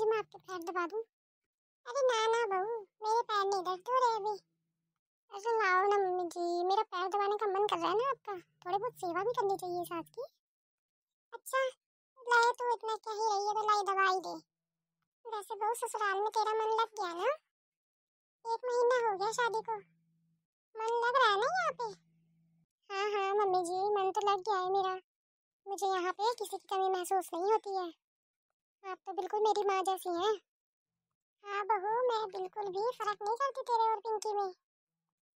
जी मैं आपके पैर दबा दूं? अरे ना ना बहू, मेरे पैर नहीं दर्द हो रहे अभी। अरे लाओ ना मम्मी जी, मेरा पैर दबाने का मन कर रहा है ना आपका। थोड़ी बहुत सेवा भी करनी चाहिए सास की। अच्छा लाए तो इतना क्या ही रही है, तो लाई दवा ही दे। वैसे बहू ससुराल में तेरा मन लग गया ना? 1 महीना हो गया शादी को, मन लग रहा है ना यहाँ पे? हाँ हाँ मम्मी जी, मन तो लग गया है मेरा। मुझे यहाँ पे किसी की कमी महसूस नहीं होती है। आप तो बिल्कुल मेरी माँ जैसी हैं। हाँ बहू, मैं बिल्कुल भी फर्क नहीं करती तेरे और पिंकी में।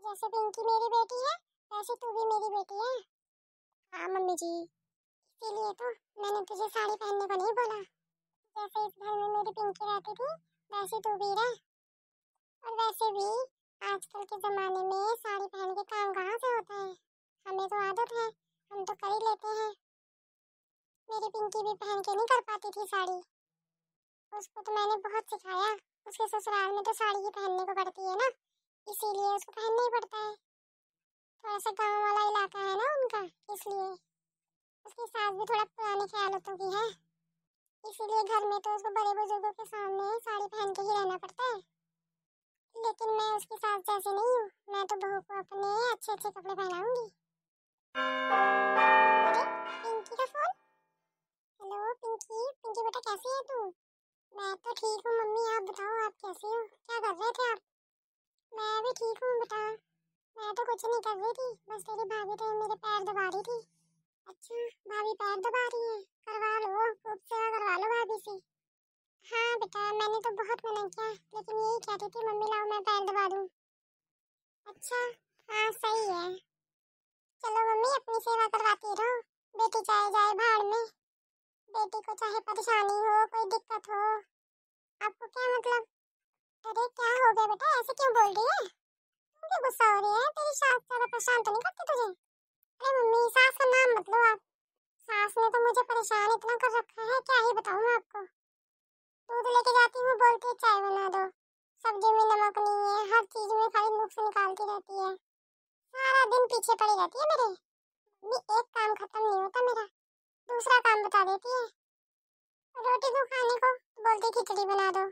जैसे पिंकी मेरी बेटी है, वैसे तू भी मेरी बेटी है। हाँ मम्मी जी, इसीलिए तो मैंने तुझे साड़ी पहनने को नहीं बोला। जैसे इस घर में मेरी पिंकी रहती थी, वैसे तू भी रह। और वैसे भी आजकल के जमाने में साड़ी पहन के काम कहाँ से होता है। हमें तो आदत है, हम तो कर ही लेते हैं। मेरी पिंकी भी पहन के नहीं कर पाती थी साड़ी। उसको तो मैंने बहुत सिखाया। उसके ससुराल में तो साड़ी ही पहनने को पड़ती है ना, इसीलिए उसको पहनना ही पड़ता है। थोड़ा सा गांव वाला इलाका है ना उनका, इसलिए। उसकी सास भी थोड़ा पुराने ख्यालों की है, इसीलिए घर में तो उसको बड़े बुजुर्गों के सामने साड़ी पहन के ही रहना पड़ता है। लेकिन मैं उसकी सास जैसी नहीं हूँ, मैं तो बहू को अपने अच्छे अच्छे कपड़े पहनाऊंगी। अरे पिंकी का फोन। हेलो पिंकी, पिंकी बेटा कैसी है तू? मैं तो ठीक हूँ मम्मी, आप बताओ आप कैसी हो, क्या कर रहे थे आप? मैं भी ठीक हूँ बेटा। मैं तो कुछ नहीं कर रही थी, बस तेरी भाभी तो मेरे पैर दबा रही थी। अच्छा भाभी पैर दबा रही है, करवा लो, खूब सेवा करवा लो भाभी से। हाँ बेटा, मैंने तो बहुत मना किया, लेकिन यही कहती थी मम्मी लाओ मैं पैर दबा दूँ। अच्छा हाँ सही है। चलो मम्मी अपनी सेवा करवाती रहो, बेटी चाहे जाए भाड़ में। बेटी को चाहे परेशानी हो, कोई दिक्कत हो, आपको क्या मतलब? अरे क्या हो गया बेटा, ऐसे क्यों बोल रही है? तुम क्यों गुस्सा हो रही है? तेरी सास ज्यादा परेशान तो नहीं करती तुझे? अरे मम्मी सास का नाम मत लो आप। सास ने तो मुझे परेशान इतना कर रखा है, क्या ही बताऊं मैं आपको। दूध लेके जाती हूँ, बोलती है चाय बना दो, सब्जी में नमक नहीं है, हर चीज में खाली नुक्स निकालती रहती है, सारा दिन पीछे पड़ी रहती है मेरे। मम्मी एक काम खत्म नहीं होता मेरा, दूसरा काम बता देती है। रोटी दो खाने को तो बोलती खिचड़ी बना दो,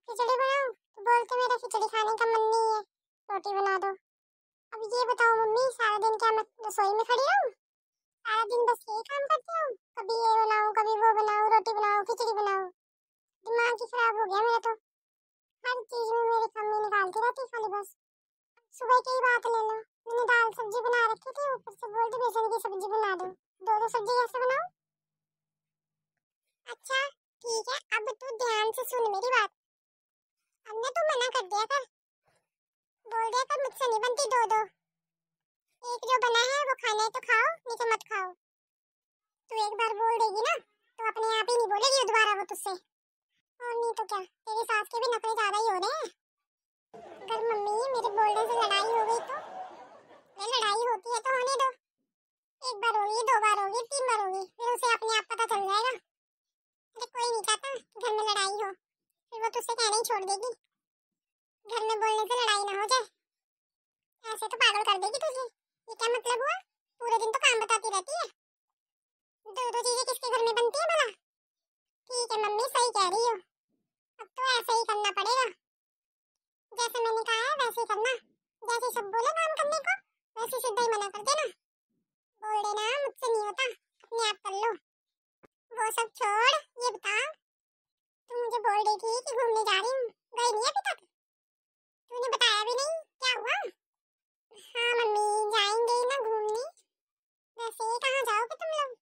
खिचड़ी बनाओ तो बोलते मेरा खिचड़ी खाने का मन नहीं है, रोटी बना दो। अब ये बताओ मम्मी, सारा दिन क्या मैं रसोई में खड़ी रहूं? सारा दिन बस यही काम करती हूँ, कभी ये बनाऊं, कभी वो बनाऊं, रोटी बनाऊं, खिचड़ी बनाऊं। दिमाग ही खराब हो गया मेरा तो, हर चीज में मेरी कमी निकालती रहती खाली बस। सुबह की ही बात ले लो, मैंने दाल सब्जी बना रखी थी, ऊपर से बोलती बेसन की सब्जी बना दो। दो दो सब्जी कैसे बनाऊं? अच्छा ठीक है, अब तू ध्यान से सुन मेरी बात। अब ना तू मना कर दिया कर, बोल दिया कर मुझसे नहीं बनती दो दो। एक जो बना है वो खाना है तो खाओ, नहीं तो मत खाओ। तू एक बार बोल देगी ना तो अपने आप ही नहीं बोलेगी दोबारा वो तुझसे। और नहीं तो क्या, तेरी सास के भी नखरे ज्यादा ही हो रहे हैं। अगर मम्मी मेरे बोलने से लड़ाई हो गई तो? अरे लड़ाई होती है तो होने दो, एक बार होगी, 2 बार होगी, 3 बार होगी, फिर उसे अपने आप पता चल जाएगा। अरे कोई नहीं चाहता कि घर में लड़ाई हो, फिर वो तुझसे कहना ही छोड़ देगी। घर में बोलने से लड़ाई ना हो जाए, ऐसे तो पागल कर देगी तुझे। ये क्या मतलब हुआ? पूरे दिन तो काम बताती रहती है, दो दो चीजें किसके घर में बनती है भला? ठीक है मम्मी सही कह रही हो, अब तो ऐसे ही करना पड़ेगा। जैसे मैंने कहा है वैसे ही करना, जैसे सब बोले काम करने को वैसे सीधा ही मना कर देना। बोल देना मुझसे नहीं होता, अपने आप कर लो। वो सब छोड़, ये बता, तू मुझे बोल रही थी कि घूमने जा रही हूँ, गई नहीं अभी तक? तूने बताया भी नहीं, क्या हुआ? हाँ मम्मी जाएंगे ही ना घूमने। वैसे कहाँ जाओगे तुम लोग?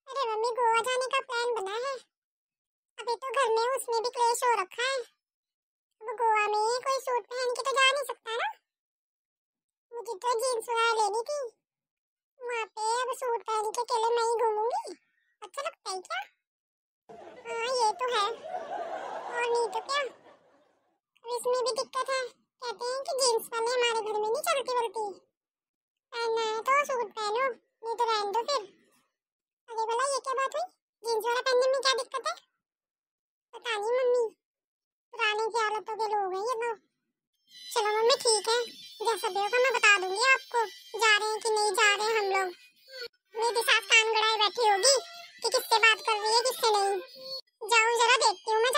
अरे मम्मी गोवा जाने का प्लान बना है, अभी तो घर में उसमें भी क्लेश हो रखा है। अब गोवा में कोई सूट पहन के तो जा नहीं सकता ना, मुझे तो जीन्स वगैरह लेनी थी। वहाँ पे अब सूट पहन के अकेले मैं ही घूमूंगी, अच्छा लगता है क्या? हाँ ये तो है, और नहीं तो क्या। अब इसमें भी दिक्कत है, कहते हैं कि जीन्स वाले हमारे घर में नहीं चलती बल्कि, पहनना है तो सूट पहनो, नहीं तो रहने दो फिर। अरे भला ये क्या बात हुई, जीन्स वाला पहनने में क्या दिक्कत है? पता नहीं मम्मी, पुराने ख्यालों के लोग हैं ये तो। चलो मम्मी ठीक है, जैसा भी होगा मैं बता दूंगी आपको, जा रहे हैं कि नहीं जा रहे हैं हम लोग। मेरे साथ कान गड़ाए बैठी होगी कि किससे बात कर रही है किससे नहीं। जाओ जरा देखती हूँ मैं।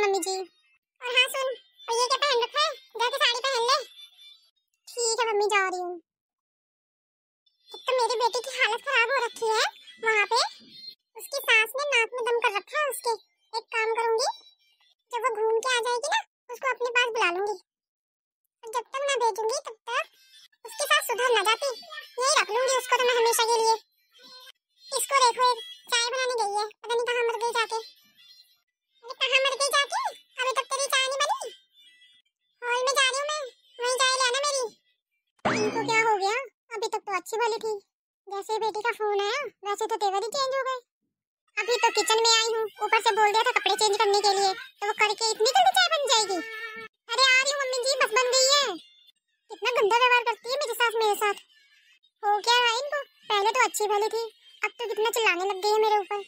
मम्मी जी। और हाँ सुन, और ये क्या पहन रखा है? जाके साड़ी पहन ले। ठीक है मम्मी, जा रही हूँ। तो मेरी बेटी की हालत खराब हो रखी है वहाँ पे, उसकी सास ने नाक में दम कर रखा है उसके। एक काम करूंगी, जब वो घूम के आ जाएगी ना, उसको अपने पास बुला लूंगी, और जब तक ना भेजूंगी तब तक उसके साथ सुधर ना जाती, यही रख लूंगी उसको तो मैं हमेशा के लिए। इसको देखो, एक चाय बनाने गई है, पता नहीं कहाँ मर गई जाके। अरे कहाँ मर गई जाके? अभी तक तेरी चाय नहीं बनी। हॉल में जा रही हूँ मैं, वहीं चाय लेना मेरी। इनको क्या हो गया? अभी तक तो अच्छी वाली थी, जैसे ही बेटी का फोन आया वैसे तो तेवर ही चेंज हो गए। अभी तो किचन में आई हूँ, ऊपर से बोल दिया था कपड़े चेंज करने के लिए, तो वो करके इतनी जल्दी चाय बन जाएगी। अरे आ रही हूँ मम्मी जी, बस बन गई है। कितना गंदा व्यवहार करती है मेरे साथ। हो क्या रहा है इनको? पहले तो अच्छी वाली थी, अब तो कितना चिल्लाने लग गई है मेरे ऊपर।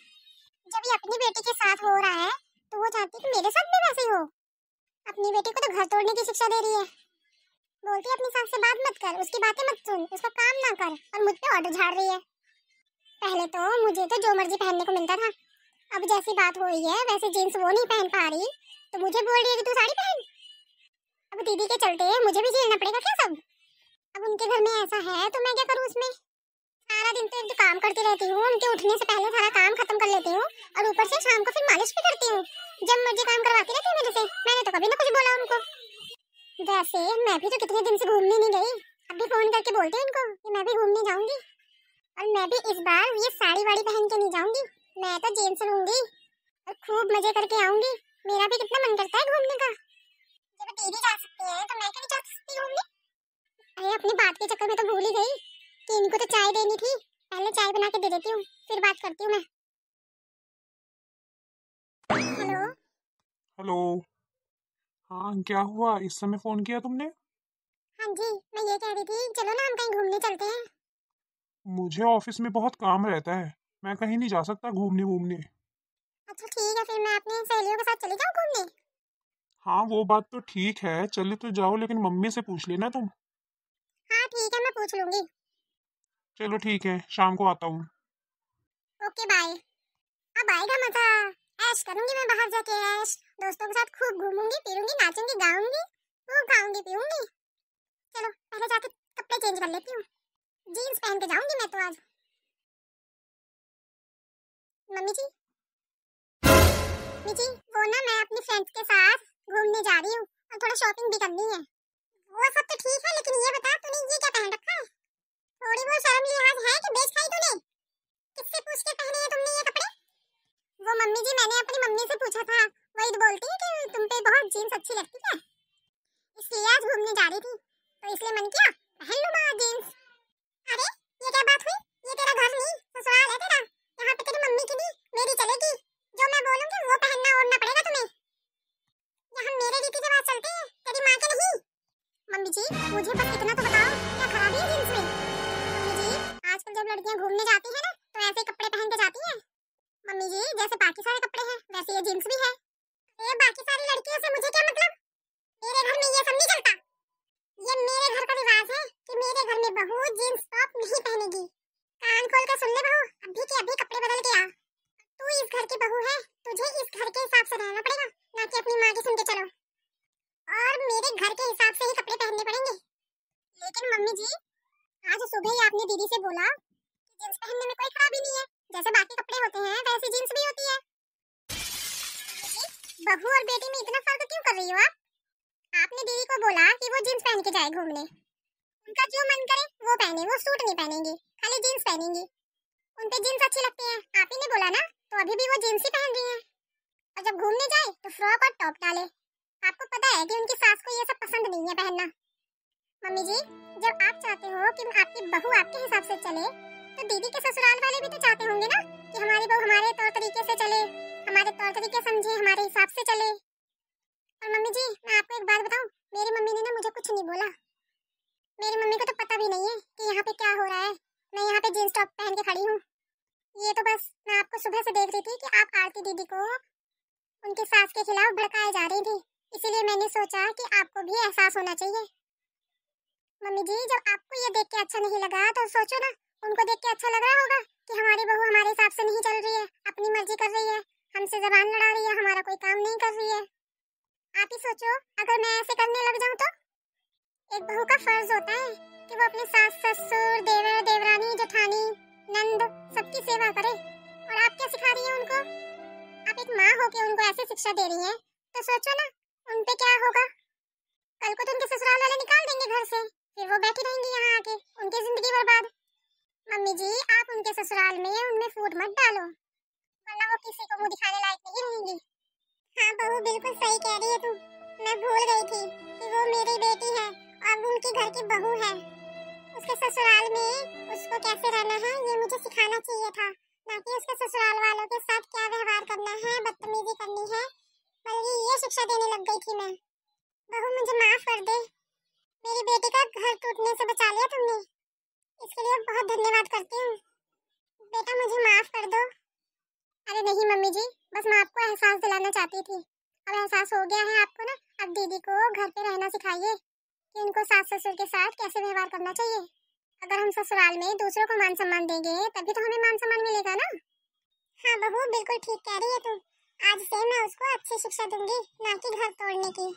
जब ये अपनी बेटी के साथ हो रहा है तो वो चाहती है कि मेरे साथ भी वैसे ही हो। अपनी बेटी को तो घर तोड़ने की शिक्षा दे रही है। बोलती है अपनी सास से बात मत कर, उसकी बातें मत सुन, उसका काम ना कर, और मुझ पे ऑर्डर झाड़ रही है। पहले तो मुझे तो जो मर्जी पहनने को मिलता था, अब जैसी बात हो रही है वैसे जींस वो नहीं पहन पा रही तो मुझे बोल रही है कि तू साड़ी पहन। अब दीदी के चलते मुझे भी झेलना पड़ेगा क्या सब? अब उनके घर में ऐसा है तो मैं क्या करूँ उसमें? सारा दिन तो एक तो काम करती रहती हूँ, उनके उठने से पहले सारा काम खत्म कर लेती हूँ, और ऊपर से शाम को फिर मालिश भी करती हूँ। जब मर्जी काम करवाती रहती है मेरे से, मैंने तो कभी ना कुछ बोला उनको। वैसे मैं भी तो कितने दिन से घूमने नहीं गई, अभी फोन करके बोलती हूँ इनको कि मैं भी घूमने जाऊंगी। और मैं भी इस बार ये साड़ी वाड़ी पहन के नहीं जाऊंगी, मैं तो जींस लूंगी और खूब मजे करके आऊंगी। मेरा भी कितना मन करता है घूमने का। जब दीदी जा सकती है तो मैं क्यों नहीं जा सकती घूमने? अरे अपनी बात के चक्कर में तो भूल ही गई कि इनको तो चाय देनी थी। पहले चाय बना के दे देती हूँ, फिर बात करती हूँ मैं। हेलो। हेलो। हाँ, क्या हुआ? इस समय फोन किया तुमने? हाँ जी, मैं ये कह रही थी चलो ना हम कहीं घूमने चलते हैं। मुझे ऑफिस में बहुत काम रहता है, मैं कहीं नहीं जा सकता घूमने वूमने। अच्छा ठीक है, फिर मैं अपनी सहेलियों के साथ चली जाऊँ घूमने। हाँ, वो बात तो ठीक है, चले तो जाओ, लेकिन मम्मी से पूछ लेना तुम। हाँ ठीक है, मैं पूछ लूंगी। चलो ठीक है, शाम को आता हूँ। Okay bye. अब आएगा मजा, ऐश करूंगी मैं बाहर जाके, ऐश दोस्तों के साथ खूब घूमूंगी फिरूंगी नाचूंगी गाऊंगी खूब खाऊंगी पीऊंगी। चलो पहले जाके कपड़े चेंज कर लेती हूँ, जीन्स पहन के जाऊंगी मैं तो आज। मम्मी जी, मम्मी जी, वो ना मैं अपनी फ्रेंड्स के साथ घूमने जा रही हूँ और थोड़ा शॉपिंग भी करनी है। वो सब तो ठीक है, लेकिन ये बता तूने ये क्या पहन रखा है? थोड़ी बहुत शर्म लिहाज है कि बेच खाई तूने? किससे पूछ के पहने हैं तुमने ये कपड़े? वो मम्मी जी, मैंने अपनी मम्मी से पूछा था, वही तो बोलती है कि तुम पे बहुत जीन्स अच्छी लगती है, इसलिए आज घूमने जा रही थी तो इसलिए मन किया पहन लूं मैं जीन्स। अरे ये क्या बात हुई? ये तेरा घर नहीं ससुराल है तेरा, यहाँ पे तेरी मम्मी की भी मेरी चलेगी। जो मैं बोलूंगी वो पहनना ओढ़ना पड़ेगा तुम्हें। यहाँ मेरे रीति रिवाज चलते हैं, तेरी माँ के नहीं। मम्मी जी मुझे बस इतना तो बताओ, क्या खराबी है जीन्स में? मम्मी जी आजकल जब लड़कियां घूमने जाती है ना तो ऐसे कपड़े पहन के जाती है। मम्मी जी जैसे बाकी सारे कपड़े हैं वैसे ये जीन्स भी है। ये बाकी सारी लड़कियों से मुझे क्या मतलब? मेरे घर में ये सब नहीं चलता। ये मेरे घर का रिवाज है कि मेरे घर में बहू जीन्स टॉप नहीं पहनेगी। कान खोल कर सुन ले बहू, अभी के अभी कपड़े बदल के आ। तू इस घर की बहू है, तुझे इस घर के हिसाब से रहना पड़ेगा, ना कि अपनी माँ की सुन के चलो। और मेरे घर के हिसाब से ही कपड़े पहनने पड़ेंगे। लेकिन मम्मी जी आज सुबह ही आपने दीदी से बोला कि जींस पहनने में कोई खराबी नहीं है, जैसे बाकी कपड़े होते हैं वैसे जींस भी होती है। बहू और बेटी में इतना फर्क क्यों कर रही हो आप? आपने दीदी को बोला कि वो जींस पहन के जाए घूमने, उनका जो मन करे वो पहने, वो सूट नहीं पहनेंगी, खाली जींस पहनेंगी। उन पे जींस अच्छी लगती है, आप ही ने बोला ना, तो अभी भी वो जींस ही पहन रही है। और जब घूमने जाए तो फ्रॉक और टॉप डाले। आपको पता है कि उनकी सास को ये सब पसंद नहीं है पहनना। मम्मी जी जब आप चाहते हो कि आपकी बहू आपके हिसाब से चले, तो दीदी के ससुराल वाले भी तो चाहते होंगे ना कि हमारी बहू हमारे तौर तरीके से चले, हमारे तौर तरीके समझे, हमारे हिसाब से चले। और मम्मी जी मैं आपको एक बात बताऊं, मेरी मम्मी ने ना मुझे कुछ नहीं बोला। मेरी मम्मी को तो पता भी नहीं है कि यहाँ पे क्या हो रहा है। मैं यहाँ पे जींस टॉप पहन के खड़ी हूँ। ये तो बस मैं आपको सुबह से देख रही थी कि आप आरती दीदी को उनकी सास के खिलाफ भड़काए जा रही थी, इसीलिए मैंने सोचा कि आपको भी एहसास होना चाहिए। मम्मी जी जब आपको ये देख के अच्छा नहीं लगा तो सोचो ना, उनको देख के अच्छा लग रहा होगा कि हमारी बहू हमारे हिसाब से नहीं चल रही है, अपनी मर्जी कर रही है, हमसे जबान लड़ा रही है, हमारा कोई काम नहीं कर रही है। आप ही सोचो, अगर मैं ऐसे करने लग जाऊं तो? एक बहू का फर्ज होता है कि वो अपने सास ससुर, देवर देवरानी, जेठानी, नंद सबकी सेवा करे। और आप क्या सिखा रही हैं उनको? आप एक माँ होके उनको ऐसे शिक्षा दे रही हैं, तो सोचो ना उन पे क्या होगा। कल को तो उनके ससुराल वाले निकाल देंगे घर से, फिर वो बैठी रहेंगी यहाँ आके, उनकी जिंदगी बर्बाद। मम्मी जी, आप उनके ससुराल में उनमें फूट मत डालो, वरना वो किसी को मुंह दिखाने लायक नहीं रहेंगी। हाँ बहू, बिल्कुल सही कह रही है तू। मैं भूल गई थी कि वो मेरी बेटी है और वो उनके घर की बहू है। उसके ससुराल में उसको कैसे रहना है ये मुझे सिखाना चाहिए था, ना कि उसके ससुराल वालों के साथ क्या व्यवहार करना है, बदतमीजी करनी है। बल्कि ये शिक्षा देने लग गई थी मैं। बहू, मुझे माफ कर दे, मेरी बेटी का घर टूटने से बचा लिया तुमने, इसके लिए बहुत धन्यवाद करती हूँ। बेटा मुझे माफ कर दो। अरे नहीं मम्मी जी, बस मैं आपको एहसास दिलाना चाहती थी। अब एहसास हो गया है आपको ना। अब दीदी को घर पे रहना सिखाइए कि उनको सास ससुर के साथ कैसे व्यवहार करना चाहिए। अगर हम ससुराल में दूसरों को मान सम्मान देंगे तभी तो हमें मान सम्मान मिलेगा ना। हाँ बहू, बिल्कुल ठीक कह रही है तू। आज से मैं उसको अच्छी शिक्षा दूंगी, ना कि घर तोड़ने की।